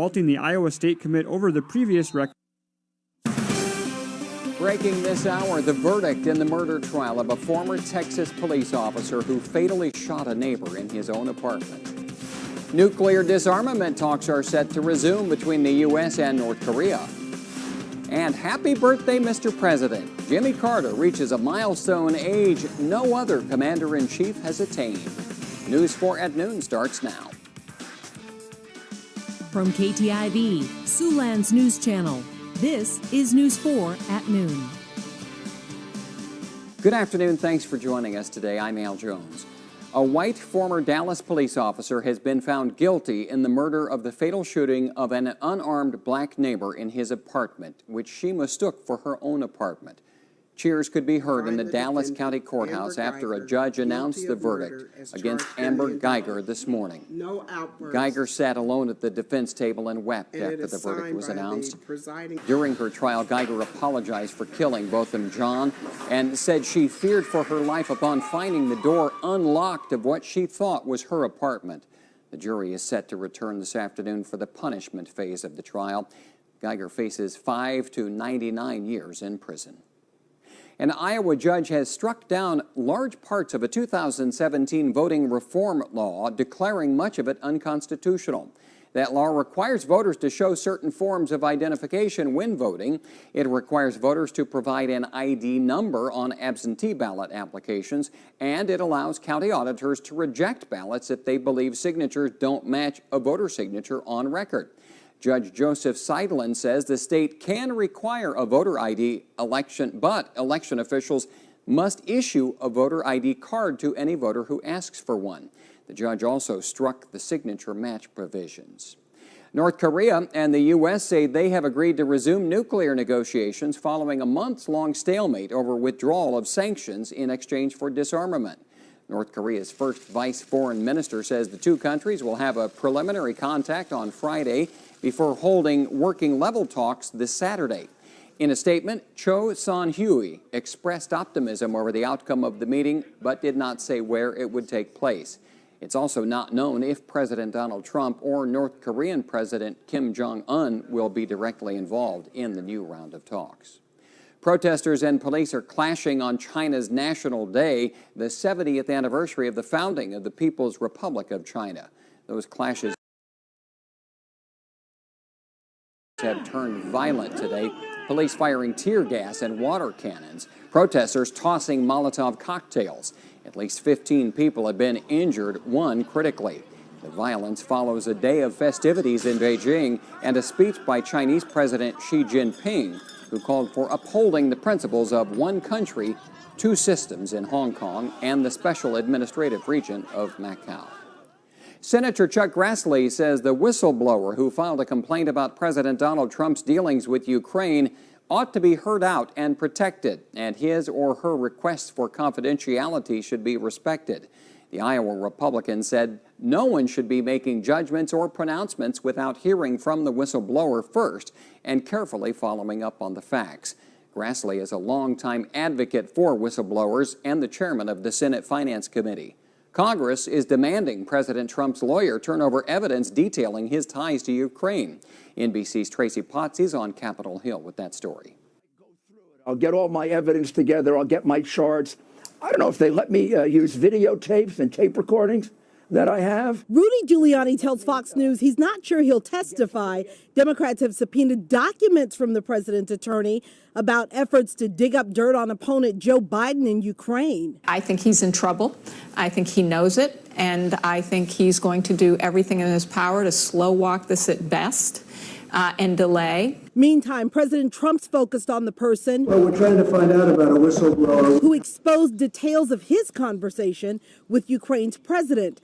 faulting the Iowa State commit over the previous record. Breaking this hour, the verdict in the murder trial of a former Texas police officer who fatally shot a neighbor in his own apartment. Nuclear disarmament talks are set to resume between the U.S. and North Korea. And happy birthday, Mr. President. Jimmy Carter reaches a milestone age no other commander-in-chief has attained. News 4 at noon starts now. From KTIV, Siouxland's news channel, this is News 4 at noon. Good afternoon. Thanks for joining us today. I'm Al Jones. A white former Dallas police officer has been found guilty in the murder of the fatal shooting of an unarmed black neighbor in his apartment, which she mistook for her own apartment. Cheers could be heard in the Dallas County Courthouse after a judge announced the verdict against Amber Geiger this morning. Geiger sat alone at the defense table and wept after the verdict was announced. During her trial, Geiger apologized for killing Botham Jean and said she feared for her life upon finding the door unlocked of what she thought was her apartment. The jury is set to return this afternoon for the punishment phase of the trial. Geiger faces 5 to 99 years in prison. An Iowa judge has struck down large parts of a 2017 voting reform law, declaring much of it unconstitutional. That law requires voters to show certain forms of identification when voting. It requires voters to provide an ID number on absentee ballot applications, and it allows county auditors to reject ballots if they believe signatures don't match a voter signature on record. Judge Joseph Seidlin says the state can require a voter ID election, but election officials must issue a voter ID card to any voter who asks for one. The judge also struck the signature match provisions. North Korea and the U.S. say they have agreed to resume nuclear negotiations following a months-long stalemate over withdrawal of sanctions in exchange for disarmament. North Korea's first vice foreign minister says the two countries will have a preliminary contact on Friday before holding working-level talks this Saturday. In a statement, Cho Son-hui expressed optimism over the outcome of the meeting, but did not say where it would take place. It's also not known if President Donald Trump or North Korean President Kim Jong-un will be directly involved in the new round of talks. Protesters and police are clashing on China's National Day, the 70th anniversary of the founding of the People's Republic of China. Those clashes have turned violent today, police firing tear gas and water cannons, protesters tossing Molotov cocktails. At least 15 people have been injured, one critically. The violence follows a day of festivities in Beijing and a speech by Chinese President Xi Jinping, who called for upholding the principles of one country, two systems in Hong Kong and the special administrative region of Macau. Senator Chuck Grassley says the whistleblower who filed a complaint about President Donald Trump's dealings with Ukraine ought to be heard out and protected, and his or her requests for confidentiality should be respected. The Iowa Republican said no one should be making judgments or pronouncements without hearing from the whistleblower first and carefully following up on the facts. Grassley is a longtime advocate for whistleblowers and the chairman of the Senate Finance Committee. Congress is demanding President Trump's lawyer turn over evidence detailing his ties to Ukraine. NBC's Tracy Potts is on Capitol Hill with that story. I'll get all my evidence together. I'll get my charts. I don't know if they let me use videotapes and tape recordings that I have. Rudy Giuliani tells Fox News he's not sure he'll testify. Democrats have subpoenaed documents from the president's attorney about efforts to dig up dirt on opponent Joe Biden in Ukraine. I think he's in trouble. I think he knows it. And I think he's going to do everything in his power to slow walk this at best and delay. Meantime, President Trump's focused on the person we're trying to find out about a whistleblower who exposed details of his conversation with Ukraine's president.